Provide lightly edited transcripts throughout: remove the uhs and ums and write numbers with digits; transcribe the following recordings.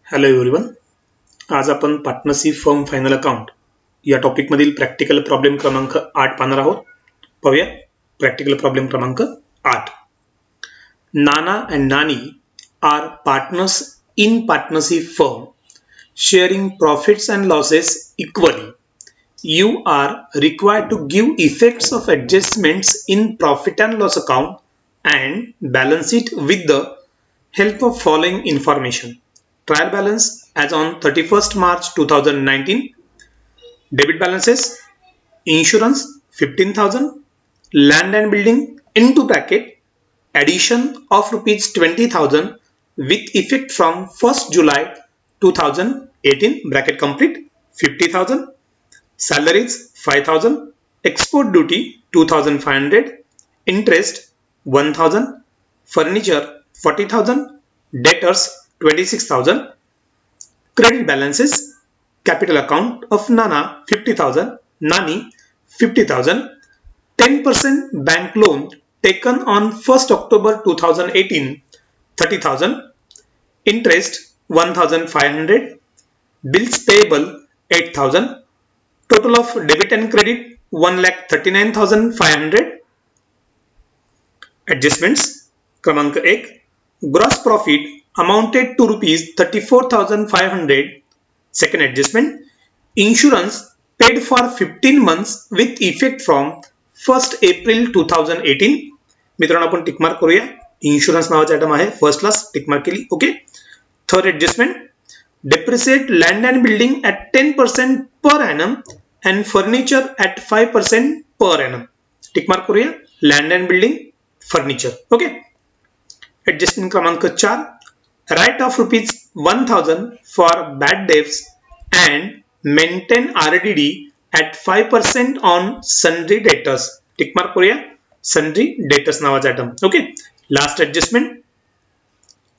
Hello everyone. आज आपण partnership firm final account या टॉपिक मधील प्रॅक्टिकल प्रॉब्लेम क्रमांक 8 पाहणार आहोत. पाहूया प्रॅक्टिकल प्रॉब्लेम क्रमांक 8. Nana and Nani are partners in partnership firm sharing profits and losses equally. You are required to give effects of adjustments in profit and loss account and balance it with the help of following information. Trial balance as on 31st March 2019. Debit balances: insurance 15,000, land and building into bracket addition of rupees 20,000 with effect from 1st July 2018 bracket complete 50,000, salaries 5,000, export duty 2,500, interest 1,000, furniture 40,000, debtors 26,000. Credit balances: capital account of Nana 50,000, Nani 50,000, 10% bank loan taken on 1st October 2018 30,000, interest 1,500, bills payable 8,000, total of debit and credit 1,39,500. Adjustments क्रमांक 1. Gross profit amounted to rupees 34,500. Second adjustment: insurance paid for 15 months with effect from 1st April 2018. मित्रांनो आपण tick mark करूया. Insurance नावाचा item आहे, first class tick mark केली. Okay. Third adjustment: depreciate land and building at 10% per annum and furniture at 5% per annum. Tick mark करूया. land and building, furniture. Okay. Adjustment क्रमांक 4. Right of rupees 1,000 for bad debts and maintain RDD at 5% on sundry debtors. Tick mark करूया. sundry debtors नावाचा item. Okay. Last adjustment: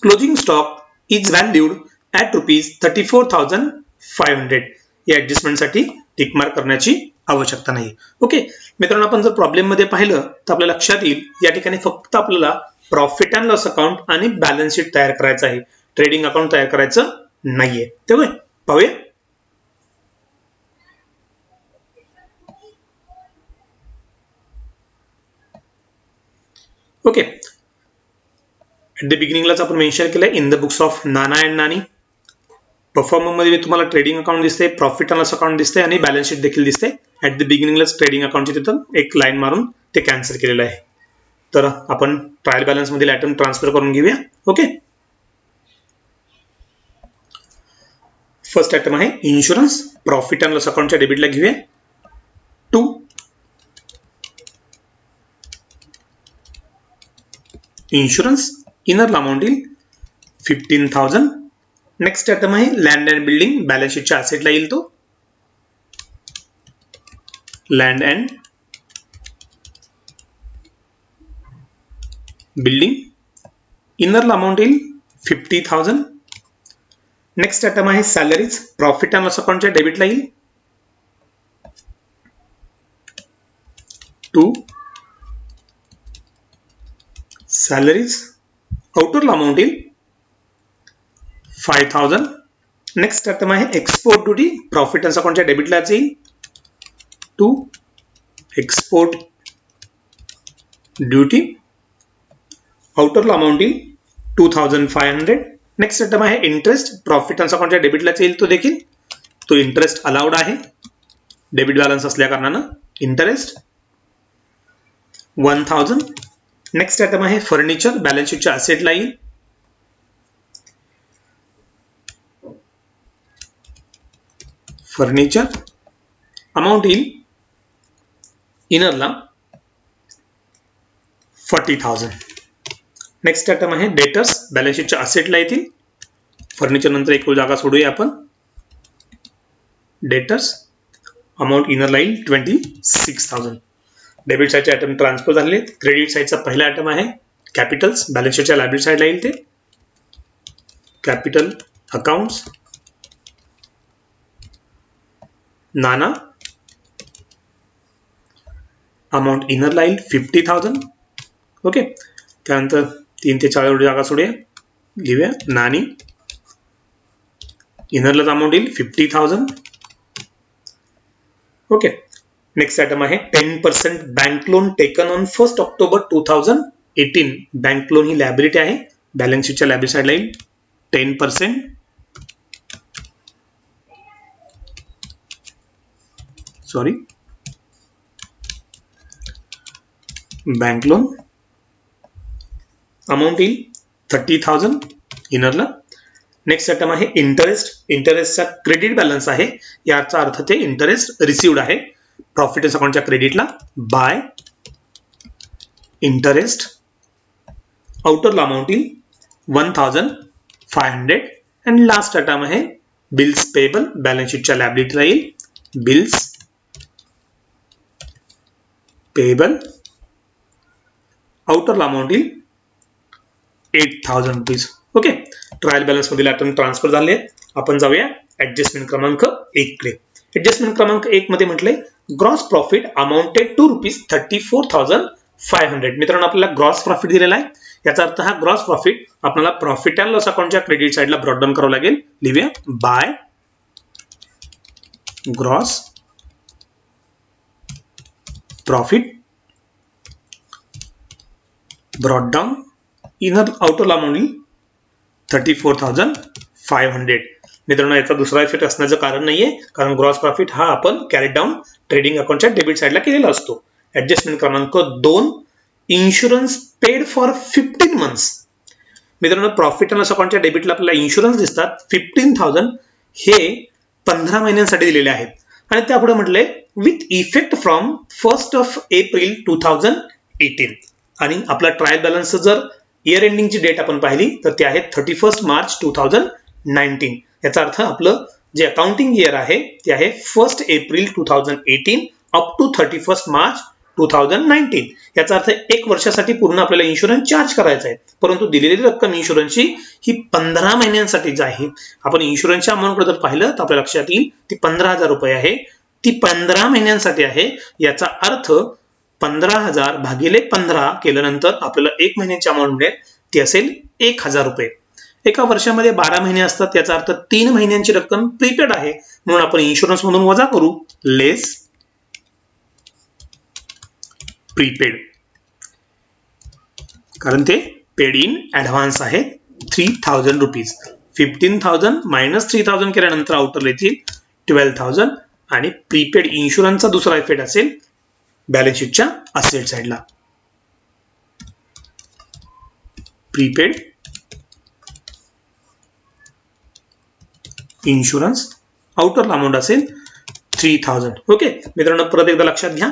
closing stock is valued at rupees 34,500. या adjustment साठी tick mark करण्याची आवश्यकता नाही. Okay मित्रांनो, आपण जर प्रॉब्लेम मध्ये पाहिलं तर आपल्या लक्षात येईल या ठिकाणी फक्त आपल्याला प्रॉफिट अँड लॉस अकाउंट आणि बॅलन्स शीट तयार करायचं आहे, ट्रेडिंग अकाउंट तयार करायचं नाहीये. तेव्हा पाहूया. ओके. ऍट द बिगिनिंगलाच आपण मेन्शन केलंय in the books of Nana and Nani. Performer मध्ये तुम्हाला ट्रेडिंग अकाउंट दिसते, प्रॉफिट अँड लॉस अकाउंट दिसते आणि बॅलन्स शीट देखील दिसते. ऍट द बिगिनिंगलाच ट्रेडिंग अकाउंटची तिथं एक लाईन मारून ते कॅन्सल केलेलं आहे. तर आपण ट्रायल बॅलन्स मधील आयटम ट्रान्सफर करून घेऊया. ओके. फर्स्ट आयटम आहे इन्शुरन्स. प्रॉफिट अँड लॉस अकाउंटच्या डेबिटला घेऊया 2. इन्शुरन्स इनरला अमाउंट येईल 15,000. नेक्स्ट आयटम आहे लँड अँड बिल्डिंग. बॅलन्स शीटच्या असेटला येईल तो लँड अँड बिल्डिंग. इनरला अमाउंट येईल 50,000. नेक्स्ट आयटम आहे सॅलरीज. प्रॉफिट अँड लॉस अकाउंटच्या डेबिटला येईल 2. सॅलरीज. आउटरला अमाउंट येईल 5,000. नेक्स्ट आयटम आहे एक्सपोर्ट ड्युटी. प्रॉफिट अँड अकाउंटच्या डेबिटला येईल 2. Export duty. आउटरला अमाउंट येईल 2,500. नेक्स्ट आयटम आहे इंटरेस्ट. प्रॉफिट अँड अकाउंटच्या डेबिटला येईल तो देखील. तो इंटरेस्ट अलाउड आहे डेबिट बॅलन्स असल्या कारणानं. इंटरेस्ट 1,000. नेक्स्ट आयटम आहे फर्निचर. बॅलन्स शीटच्या असेटला येईल फर्निचर. अमाउंट येईल इनरला 40,000. नेक्स्ट आयटम आहे डेटर्स. बॅलन्स शीटच्या असेटला येतील. फर्निचर नंतर एक जागा सोडूया आपण. डेटर्स. अमाउंट इनरला येईल 26,000. डेबिट साईडचे आयटम ट्रान्सफर झाले. क्रेडिट साईडचा पहिला आयटम आहे कॅपिटल्स. बॅलन्स शीटच्या लायबिलिटी साईडला येईल ते कॅपिटल अकाउंट्स. नाना. अमाउंट इनरला येईल 50,000. ओके. त्यानंतर 3 ते 4 जागा सोडूया. घेऊया नानी. इनरला अमाउंट येईल 50,000. ओके. नेक्स्ट आयटम आहे 10% bank loan taken on 1 October 2018. Bank loan ही लायबिलिटी आहे, बॅलन्स शीटच्या लायबिलिटी साइडला येईल 10%. सॉरी, बँक लोन अमाउंट येईल 30,000 इनरला. नेक्स्ट आयटम आहे इंटरेस्ट. इंटरेस्टचा क्रेडिट बॅलन्स आहे, याचा अर्थ ते इंटरेस्ट रिसिव्ड आहे प्रॉफिट अँड अकाउंटच्या क्रेडिटला बाय इंटरेस्ट. आउटरला अमाउंट येईल 1,500. अँड लास्ट आयटम आहे बिल्स पेबल. बॅलन्स शीटच्या लायबिलिटीला येईल बिल्स पेबल. आउटरला अमाउंट येईल 8,000 रुपीज. ओके. ट्रायल बॅलन्स मधील आयटम ट्रान्सफर झाले. आपण जाऊया ऍडजस्टमेंट क्रमांक 1 कडे. ऍडजस्टमेंट क्रमांक 1 मध्ये म्हटले ग्रॉस प्रॉफिट अमाउंटेड टू ₹34,500. मित्रांनो, आपल्याला ग्रॉस प्रॉफिट दिलेला आहे, याचा अर्थ हा ग्रॉस प्रॉफिट आपल्याला प्रॉफिट अँड लॉस अकाउंटच्या क्रेडिट साइडला ब्रॉट डाउन करावं लागेल. लिहूया by gross profit brought down inner आउटरला अमाउंट 34,500. मित्रांनो, याचा दुसरा इफेक्ट असण्याचं कारण नाहीये, कारण ग्रॉस प्रॉफिट हा आपण कॅरी डाऊन ट्रेडिंग अकाउंटच्या डेबिट साइडला केलेला असतो. ऍडजस्टमेंट क्रमांक 2 इन्शुरन्स पेड फॉर 15 मंथ्स. मित्रांनो, प्रॉफिट अँड लॉस अकाउंटच्या डेबिटला आपल्याला इन्शुरन्स दिसतात 15,000 हे 15 महिन्यांसाठी दिलेले आहेत. आणि त्यापुढे म्हटले विथ इफेक्ट फ्रॉम 1 एप्रिल 2018. आणि आपला ट्रायल बॅलन्स जर इयर एंडिंगची डेट आपण पाहिली तर ते आहे 31 मार्च 2019. याचा अर्थ आपलं जे अकाउंटिंग इयर आहे ते आहे 1 एप्रिल 2018 अप टू 31 मार्च 2019. याचा अर्थ 1 वर्षासाठी पूर्ण आपल्याला इन्शुरन्स चार्ज करायचा आहे, परंतु दिलेली रक्कम इन्शुरन्सची ही 15 महिन्यांसाठीच आहे. आपण इन्शुरन्सच्या अमाउंटकडे जर पाहिलं तर आपल्या लक्षात येईल ती 15,000 रुपये आहे, ती 15 महिन्यांसाठी आहे. याचा अर्थ 15,000 भागिले 15 केल्यानंतर आपल्याला 1 महिन्याची अमाउंट मिळेल, ती असेल 1,000 रुपये. एका वर्षामध्ये 12 महिने असतात, याचा अर्थ 3 महिन्यांची रक्कम प्रीपेड आहे, म्हणून आपण इन्शुरन्स मधून वजा करू लेस प्रीपेड, कारण ते पेड इन ऍडव्हान्स आहे 3,000 रुपीज. 15,000 मायनस 3,000 केल्यानंतर आउटर येतील 12,000. आणि प्रीपेड इन्शुरन्सचा दुसरा इफेक्ट असेल बॅलन्स शीटच्या असेट साइडला. प्रीपेड इन्शुरन्स आउटरला अमाउंट असेल 3,000. ओके मित्रांनो, परत एकदा लक्षात घ्या,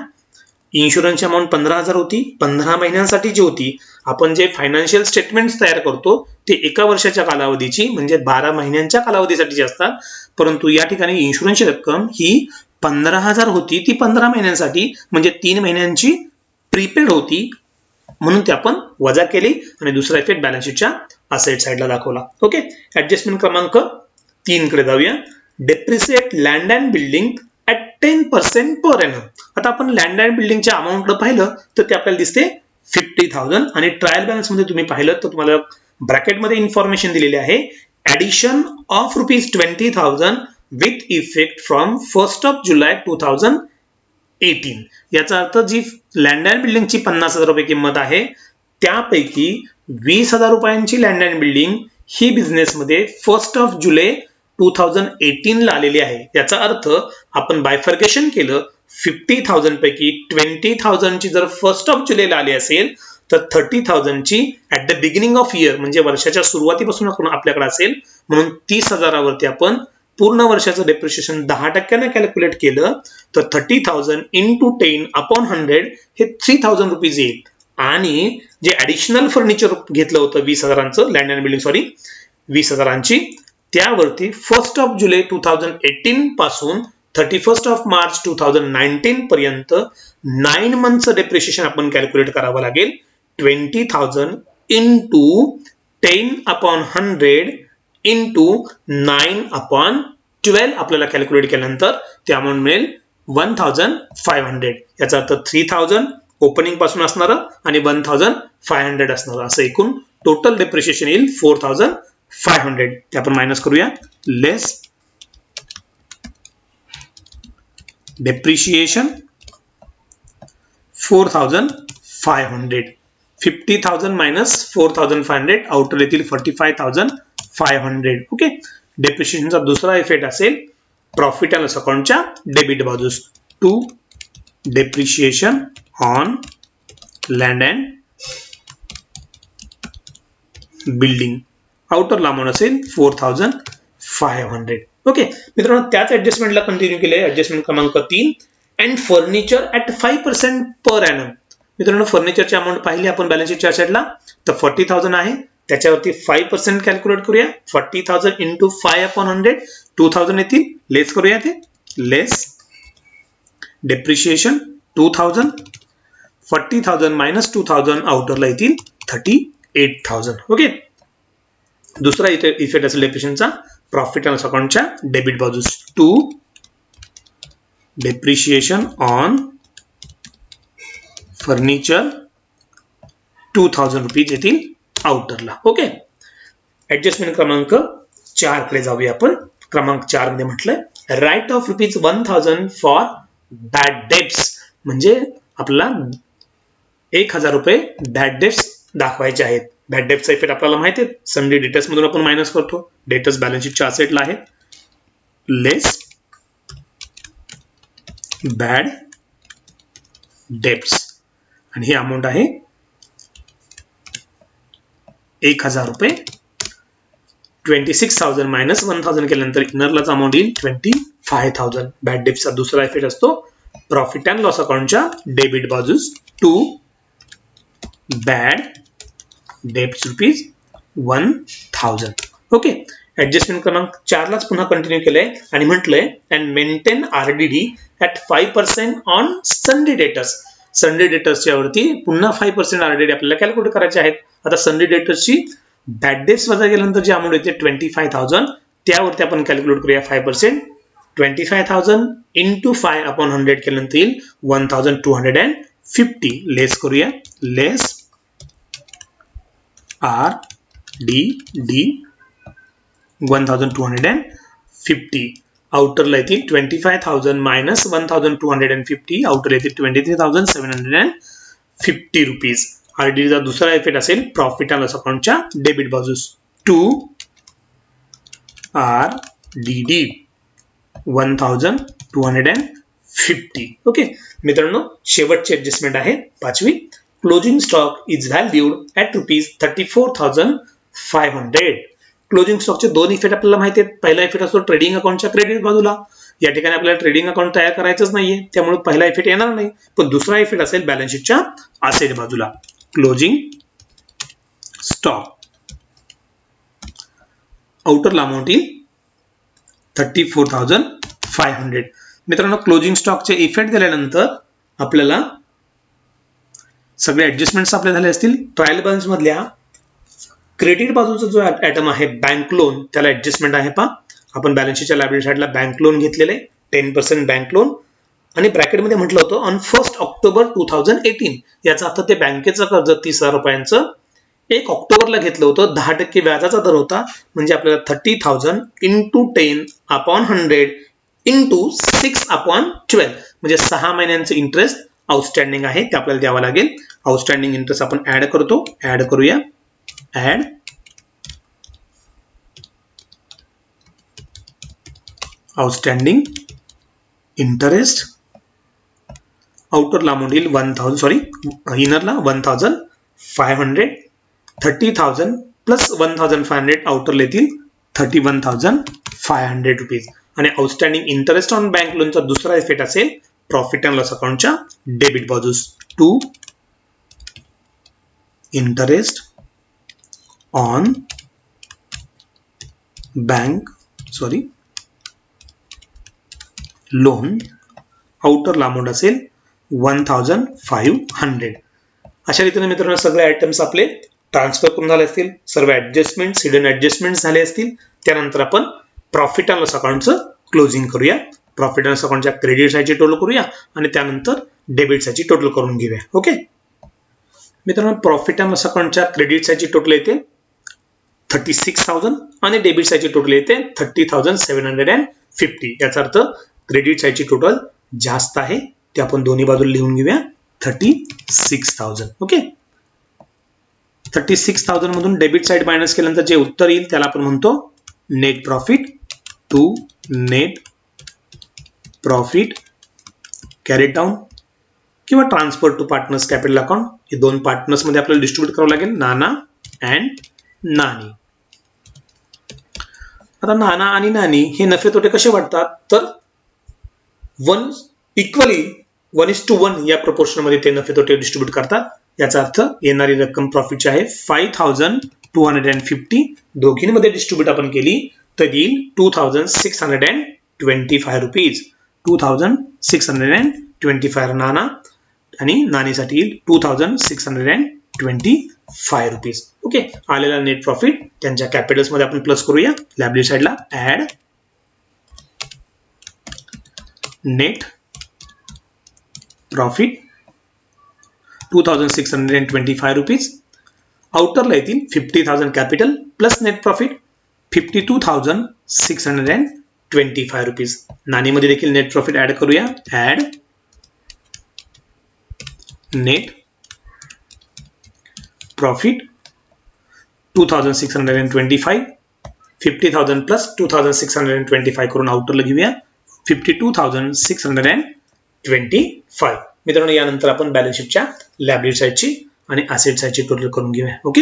इन्शुरन्सची अमाउंट 15,000 होती, 15 महिन्यांसाठी जी होती. आपण जे फायनान्शियल स्टेटमेंट्स तयार करतो ते एका वर्षाच्या कालावधीची म्हणजे 12 महिन्यांच्या कालावधीसाठी असतात, परंतु या ठिकाणी इन्शुरन्सची रक्कम ही 15,000 होती, ती 15 महिन्यांसाठी म्हणजे 3 महिन्यांची प्रीपेड होती, म्हणून ते आपण वजा केली आणि दुसरा इफेक्ट बॅलन्स शीटच्या असेट साइडला दाखवला. ओके. ऍडजस्टमेंट क्रमांक 3 कडे जाऊया. Depreciate land and building at 10% per annum. आता आपण लँड अँड बिल्डिंगच्या अमाउंट पाहिलं तर ते आपल्याला दिसते 50,000. आणि ट्रायल बॅलन्स मध्ये तुम्ही पाहिलं तर तुम्हाला ब्रॅकेटमध्ये इन्फॉर्मेशन दिलेली आहे addition of ₹20,000 with effect from 1 जुलै 2018. याचा अर्थ जी लँड अँड बिल्डिंगची 50,000 रुपये किंमत आहे त्यापैकी 20,000 रुपयांची लँड अँड बिल्डिंग ही बिझनेसमध्ये 1 जुलै 2018 ला आलेली आहे. याचा अर्थ आपण बायफर्केशन केलं 50,000 पैकी 20,000 ची जर 1 जुलै ला आली असेल तर 30,000 ची at the beginning of year म्हणजे वर्षाच्या सुरुवातीपासून आपल्याकडे असेल, म्हणून 30,000 वरती आपण पूर्ण वर्षाचं डेप्रिशिएशन 10% कॅल्क्युलेट केलं तर 30,000 इंटू 10 अपॉन 100 हे 3,000 रुपीज येईल. आणि जे ऍडिशनल फर्निचर घेतलं होतं 20,000चं लँड अँड बिल्डिंग 20,000ची त्यावरती 1 जुलै 2018 पासून 31 मार्च 2019 पर्यंत 9 मंथचं डेप्रिशिएशन आपण कॅल्क्युलेट करावं लागेल. 20,000 इंटू 10 अपॉन 100 इंटू 9 अपॉन 12 आपल्याला कॅल्क्युलेट केल्यानंतर ते अमाउंट मिळेल 1,500. याचा अर्थ 3,000 ओपनिंग पासून असणार आणि 1,500 असणार, असं एकूण टोटल डेप्रिशिएशन येईल 4,500. ते आपण मायनस करूया लेस डेप्रिशिएशन 4500, 50,000 मायनस 4500 आउटर येतील 45,500. ओके. डेप्रिशिएशनचा दुसरा इफेक्ट असेल प्रॉफिट अँड लॉस अकाउंटच्या डेबिट बाजूस to depreciation on land and building. आउटरला अमाउंट असेल 4500. ओके मित्रांनो, त्याच ऍडजस्टमेंटला कंटिन्यू केले. ऍडजस्टमेंट क्रमांक 3 and furniture at 5% per annum. मित्रांनो, फर्निचरची अमाउंट पाहिली आपण बॅलन्स शीटच्या साईडला, तर 40,000 आहे. त्याच्यावरती 5% कॅल्क्युलेट करूया. 40,000 इंटू 5/100 2,000 येतील. लेस करूया ते. लेस डेप्रिशिएशन 2,000, 40,000 मायनस 2,000 आउटरला येतील 38,000. ओके. दुसरा इफेक्ट असेल डेप्रिशिएशनचा प्रॉफिट अँड लॉस अकाउंटच्या डेबिट बाजूस to depreciation on furniture 2,000 rupees येतील आउटरला. ओके. ऍडजस्टमेंट क्रमांक 4 कडे जाऊया आपण. क्रमांक 4 मध्ये म्हटलंय write off rupees 1,000 for bad debts. म्हणजे आपल्याला 1,000 रुपये बॅड डेब्ट्स दाखवायचे आहेत. बॅड डेब्टचा इफेक्ट आपल्याला माहिती आहे. सनडे डेटर्स मधून आपण मायनस करतो. डेटर्स बॅलन्स शीटच्या असेटला आहेत. लेस बॅड डेब्ट्स आणि ही अमाऊंट आहे 1,000 रुपये. 26,000 मायनस 1,000 केल्यानंतर इनरलाच अमाऊंट येईल 25,000. बॅड डेब्टचा दुसरा इफेक्ट असतो प्रॉफिट अँड लॉस अकाउंटच्या डेबिट बाजूस to bad debts rupees 1,000. Okay. Adjustment क्रमांक 4 लाच पुन्हा कंटिन्यू केलंय आणि म्हटलंय and maintain RDD at 5% on sundry debtors. Sundry डेटर्सच्या वरती पुन्हा 5% आरडीडी आपल्याला कॅल्क्युलेट करायचे आहेत. आता संडे डेटर्सची बॅड डेब्ट्स वजा केल्यानंतर जी अमाऊंट येते 25,000 त्यावरती आपण कॅल्क्युलेट करूया 5%. 25,000 इंटू 5/100 केल्यानंतर येईल 1,250. लेस करूया. लेस RDD 1,250. आउटरला येतील 25,000 मायनस 1,250 आउटर येतील 23,750 रुपीज. आरडीचा दुसरा इफेक्ट असेल प्रॉफिट अँड लॉस अकाउंटच्या डेबिट बाजूस टू RDD 1,250. ओके मित्रांनो, शेवटची ऍडजस्टमेंट आहे 5वी. Closing stock is valued at rupees 34,500. Closing स्टॉकचे दोन इफेक्ट आपल्याला माहिती आहेत. पहिला इफेक्ट असतो ट्रेडिंग अकाउंटच्या क्रेडिट बाजूला. या ठिकाणी आपल्याला ट्रेडिंग अकाउंट तयार करायचंच नाहीये, त्यामुळे पहिला इफेक्ट येणार नाही. पण दुसरा इफेक्ट असेल बॅलन्स शीटच्या असेट बाजूला. क्लोजिंग स्टॉक आउटरला अमाऊंट येईल 34,500. मित्रांनो, क्लोजिंग स्टॉकचे इफेक्ट दिल्यानंतर आपल्याला सगळे ऍडजस्टमेंट्स आपले झाले असतील. ट्रायल बॅलन्स मधल्या क्रेडिट बाजूचा जो आयटम आहे बँक लोन, त्याला ऍडजस्टमेंट आहे. पहा, आपण बॅलन्स शीटच्या लायबिलिटी साईडला बँक लोन घेतलेले 10% बँक लोन आणि ब्रॅकेटमध्ये म्हटलं होतं ऑन 1 ऑक्टोबर 2018. याचा अर्थ ते बँकेचं कर्ज 30,000 रुपयांचं 1 ऑक्टोबरला घेतलं होतं. 10% व्याजाचा दर होता. म्हणजे आपल्याला 30,000 इंटू 10/100 इंटू 6/12 म्हणजे 6 महिन्यांचं इंटरेस्ट आउटस्टँडिंग आहे ते आपल्याला द्यावं लागेल. आउटस्टँडिंग इंटरेस्ट आपण ऍड करतो. ऍड करूया. Add outstanding interest. आउटरला अमाऊंट येईल 1,000 इनरला 1,500. 30,000 प्लस 1,500 आउटरला येतील 31,500 रुपीज. आणि आउटस्टँडिंग इंटरेस्ट ऑन बँक लोनचा दुसरा इफेक्ट असेल प्रॉफिट अँड लॉस अकाउंटच्या डेबिट बाजूस to interest on bank loan. आउटरला अमाऊंट असेल 1,500. अशा रीतीने मित्रांनो सगळे आयटम्स आपले ट्रान्सफर करून झाले असतील. सर्व ऍडजस्टमेंट हिडन ऍडजस्टमेंट झाले असतील. त्यानंतर आपण प्रॉफिट अँड लॉस अकाउंटचं क्लोजिंग करूया. प्रॉफिट अँड लॉस अकाउंटच्या क्रेडिट साईडची टोटल करूया आणि त्यानंतर डेबिट साईडची टोटल करून घेऊया. ओके मित्रांनो, प्रॉफिट अँड लॉस अकाउंटच्या क्रेडिट साईडची टोटल येते 36,000 आणि डेबिट साईडची टोटल येते 30,750. याचा अर्थ क्रेडिट साईडची टोटल जास्त आहे ते आपण दोन्ही बाजूला लिहून घेऊया 36,000. ओके, 36,000 मधून डेबिट साइड मायनस केल्यानंतर जे उत्तर येईल त्याला आपण म्हणतो net profit to net profit carry down किंवा transfer to partners capital account. हे दोन पार्टनर्स मध्ये आपल्याला डिस्ट्रीब्यूट करावं लागेल, नाना अँड नानी. आता नाना आणि नानी हे नफे तोटे कसे वाटतात तर 1:1 या प्रपोर्शन मध्ये ते नफे तोटे डिस्ट्रीब्यूट करतात. याचा अर्थ येणारी रक्कम प्रॉफिटची आहे 5,250. दोघींमध्ये डिस्ट्रीब्यूट आपण केली तर येईल 2,625 रुपीज. 2,625 नाना आणि नानीसाठी येईल 2,625 रुपीज. ओके, आलेला नेट प्रॉफिट त्यांच्या कॅपिटल्स मध्ये आपण प्लस करूया. लायबिलिटी साइडला ऍड नेट प्रॉफिट 2,625 रुपीज. आउटरला येतील 50,000 capital plus net profit 52,625 rupees. नानीमध्ये देखील नेट प्रॉफिट ऍड करूया. ऍड नेट प्रॉफिट 2,625 50,000 प्लस 2,625 करून आउटरला घेऊया 52,625. मित्रांनो, यानंतर आपण बॅलन्स शीटच्या लायबिलिटी साइडची आणि ऍसेट साइडची टोटल करून घेऊया. ओके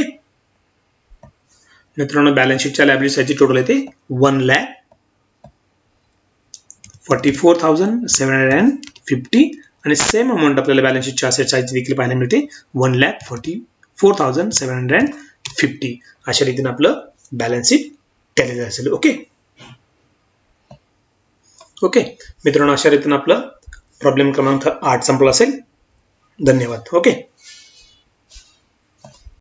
मित्रांनो, बॅलन्स शीटच्या लायबिलिटी साइडची टोटल येते 1,44,750 आणि सेम अमाउंट आपल्याला बॅलन्स शीटच्या ऍसेट साइडची देखील पाहायला मिळते 1,44,750. अशा रीतीने आपलं बॅलन्स शीट टॅली असेल. ओके मित्रांनो, अशा रीतीने आपलं प्रॉब्लेम क्रमांक 8 संपला असेल. धन्यवाद. ओके.